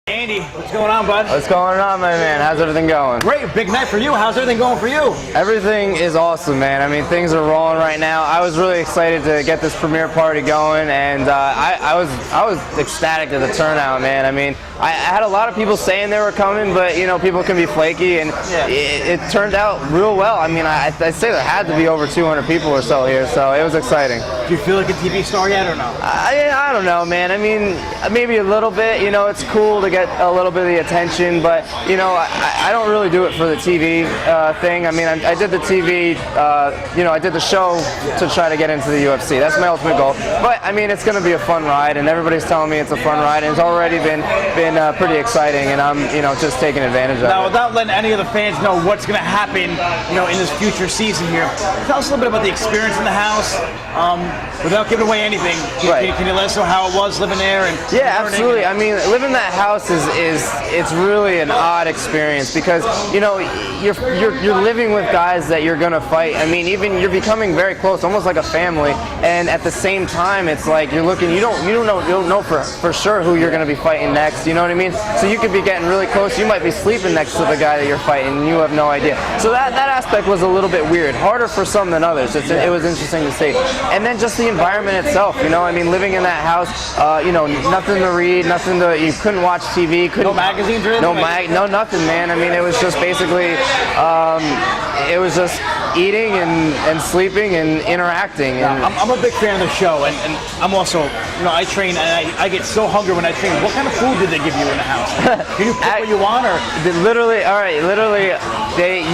Andy, what's going on, bud? What's going on, my man? How's everything going? Great, big night for you. How's everything going for you? Everything is awesome, man. I mean, things are rolling right now. I was really excited to get this premiere party going, and I was ecstatic at the turnout, man. I mean, I had a lot of people saying they were coming, but you know, people can be flaky, and it turned out real well. I mean, I'd say there had to be over 200 people or so here, so it was exciting. Do you feel like a TV star yet, or no? I don't know, man. I mean, maybe a little bit. You know, it's cool to get a little bit of the attention, but you know, I don't really do it for the TV thing. I mean, I did the TV, you know, I did the show to try to get into the UFC. That's my ultimate goal. But I mean, it's going to be a fun ride, and everybody's telling me it's a fun ride, and it's already been pretty exciting, and I'm, you know, just taking advantage of it. Now, without letting any of the fans know what's going to happen, you know, in this future season here, tell us a little bit about the experience in the house. Without giving away anything, can you let us know how it was living there? And yeah, absolutely. I mean, living in that house it's really an odd experience because, you know, you're living with guys that you're gonna fight. I mean, even you're becoming very close, almost like a family. And at the same time, it's like you're looking. You don't know for sure who you're gonna be fighting next. You know what I mean? So you could be getting really close. You might be sleeping next to the guy that you're fighting, and you have no idea. So that aspect was a little bit weird, harder for some than others. It was interesting to see. And then just the environment itself. You know, I mean, living in that house, you know, nothing to read, you couldn't watch TV, no magazines or anything? No nothing, man. I mean, it was just basically, it was just eating and sleeping and interacting. And I'm a big fan of the show, and I'm also, you know, I train, and I get so hungry when I train. What kind of food did they give you in the house? Can you pick what you want, or? Literally,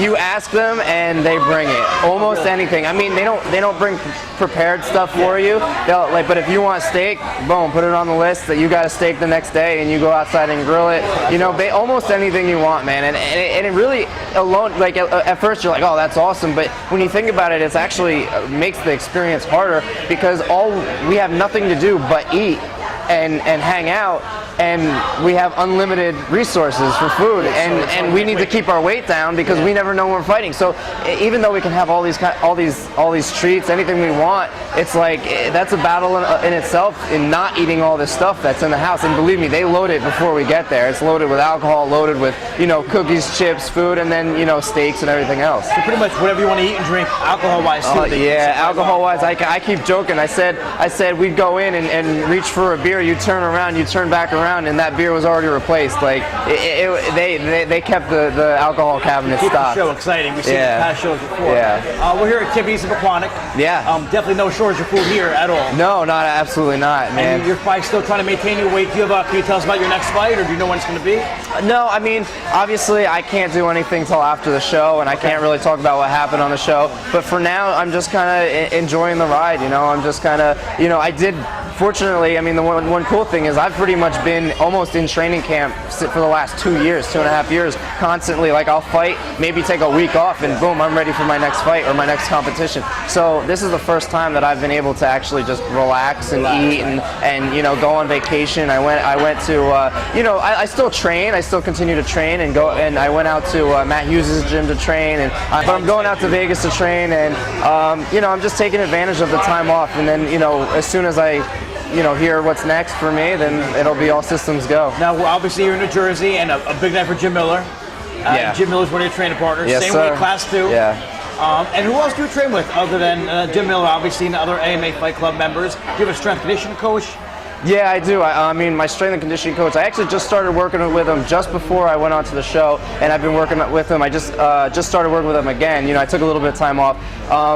you ask them and they bring it. Almost anything. I mean, they don't bring prepared stuff for you. They'll but if you want steak, boom, put it on the list that you got a steak the next day, and you go outside and grill it. You know, almost anything you want, man. And it really alone, like at first you're like, oh, that's awesome, but when you think about it, it's actually makes the experience harder because we have nothing to do but eat and hang out, and we have unlimited resources for food, and we need to keep our weight down because we never know when we're fighting. So even though we can have all these treats, anything we want, it's like that's a battle in itself in not eating all this stuff that's in the house. And believe me, they load it before we get there. It's loaded with alcohol, loaded with, you know, cookies, chips, food, and then, you know, steaks and everything else. So pretty much whatever you want to eat and drink, alcohol-wise too. Yeah, alcohol-wise, I keep joking. I said we'd go in and reach for a beer. You turn around, you turn back around, and that beer was already replaced. Like they kept the alcohol cabinet stocked. Keep the show exciting. We've seen the past shows before. Yeah. We're here at Tiffany's of Aquatic. Yeah. Definitely no shortage of food here at all. No, absolutely not, man. And your fight's still trying to maintain your weight. Can you tell us about your next fight, or do you know when it's going to be? No, I mean, obviously I can't do anything till after the show, and I can't really talk about what happened on the show. But for now, I'm just kind of enjoying the ride. You know, I'm just kind of, you know, I did. Fortunately, I mean, the one cool thing is I've pretty much been almost in training camp for the last 2.5 years, constantly. Like, I'll fight, maybe take a week off, and boom, I'm ready for my next fight or my next competition. So this is the first time that I've been able to actually just relax and eat and you know, go on vacation. I went to you know, I still train, I still continue to train and I went out to Matt Hughes' gym to train, but I'm going out to Vegas to train, and you know, I'm just taking advantage of the time off, and then, you know, as soon as I hear what's next for me, then it'll be all systems go. Now, obviously, you're in New Jersey, and a big night for Jim Miller. Jim Miller's one of your training partners. Yes, Same sir. weight class, too. Yeah. And who else do you train with other than Jim Miller, obviously, and other AMA Fight Club members? Do you have a strength conditioning coach? Yeah, I do. I mean, my strength and conditioning coach, I actually just started working with him just before I went on to the show, and I've been working with him. I just started working with him again. You know, I took a little bit of time off.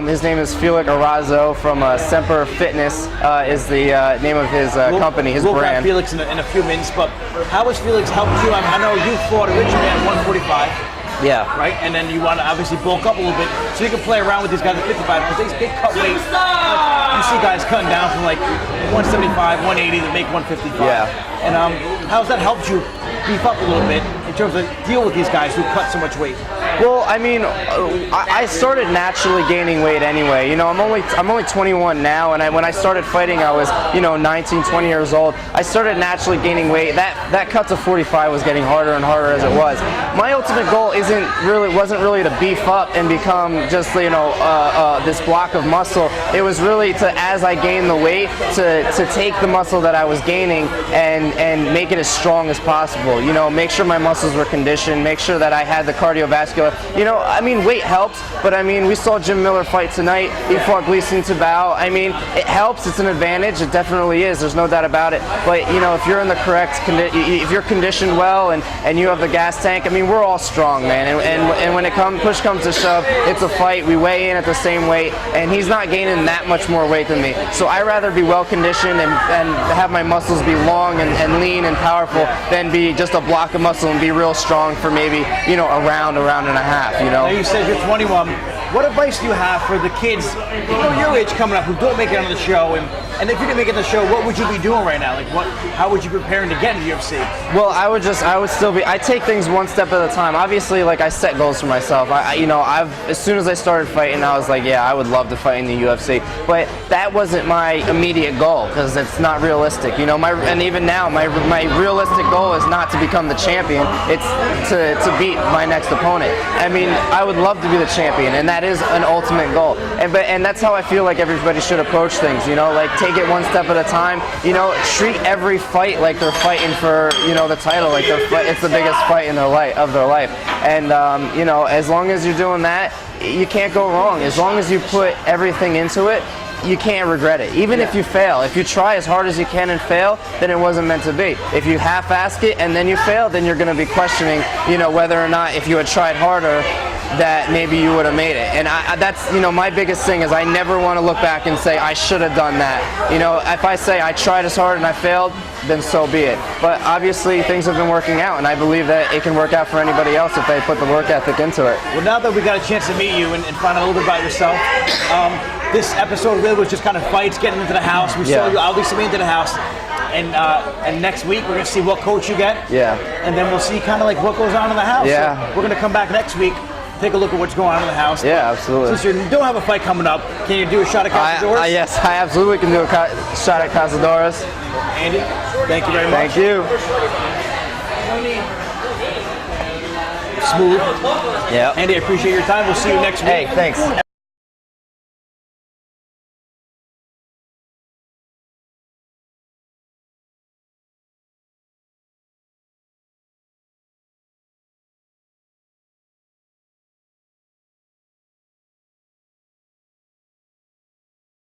His name is Felix Arazo from Semper Fitness is the name of his company, his brand. We'll grab Felix in a few minutes, but how has Felix helped you? I know you fought originally at 145. Yeah. Right? And then you want to obviously bulk up a little bit so you can play around with these guys at 55 because they cut weight. You see guys cutting down from like 175, 180 to make 155. Yeah. And how's that helped you beef up a little bit in terms of deal with these guys who cut so much weight? Well, I mean, I started naturally gaining weight anyway. You know, I'm only 21 now, and when I started fighting, I was, you know, 19, 20 years old. I started naturally gaining weight. That cut to 45 was getting harder and harder as it was. My ultimate goal wasn't really to beef up and become just, you know, this block of muscle. it was really to, as I gained the weight, to take the muscle that I was gaining and make it as strong as possible. You know, make sure my muscles were conditioned, make sure that I had the cardiovascular. You know, I mean, weight helps, but I mean, we saw Jim Miller fight tonight. He fought Gleason Tibau. I mean, it helps. It's an advantage. It definitely is. There's no doubt about it. But you know, if you're in the correct if you're conditioned well and you have the gas tank, I mean, we're all strong, man. And when push comes to shove, it's a fight. We weigh in at the same weight, and he's not gaining that much more weight than me. So I rather be well conditioned and have my muscles be long and lean and powerful than be just a block of muscle and be real strong for maybe, you know, a round and a half. You know. Now you said you're 21. What advice do you have for the kids, you know, your age coming up who don't make it on the show? And if you didn't make it on the show, what would you be doing right now? Like, how would you be preparing to get into UFC? Well, I take things one step at a time. Obviously, like, I set goals for myself. As soon as I started fighting, I was like, yeah, I would love to fight in the UFC. But that wasn't my immediate goal because it's not realistic. You know, and even now, my realistic goal is not to become the champion. It's to beat my next opponent. I mean, I would love to be the champion, and that is an ultimate goal. And that's how I feel like everybody should approach things. You know, like, take it one step at a time. You know, treat every fight like they're fighting for, you know, the title. Like it's the biggest fight in their life. And you know, as long as you're doing that, you can't go wrong. As long as you put everything into it, you can't regret it. Even if you fail, if you try as hard as you can and fail, then it wasn't meant to be. If you half-ask it and then you fail, then you're going to be questioning, you know, whether or not if you had tried harder, that maybe you would have made it. And that's, you know, my biggest thing is I never want to look back and say I should have done that. You know, if I say I tried as hard and I failed, then so be it. But obviously things have been working out, and I believe that it can work out for anybody else if they put the work ethic into it. Well, now that we got a chance to meet you and find out a little bit about yourself, this episode really was just kind of fights, getting into the house. We saw you obviously into the house. And next week we're going to see what coach you get. Yeah. And then we'll see kind of like what goes on in the house. Yeah. So we're going to come back next week, take a look at what's going on in the house. Yeah, absolutely. Since you don't have a fight coming up, can you do a shot at Cazadores? Yes, I absolutely can do a shot at Cazadores. Andy, thank you very much. Thank you. Smooth. Yeah. Andy, I appreciate your time. We'll see you next week. Hey, thanks.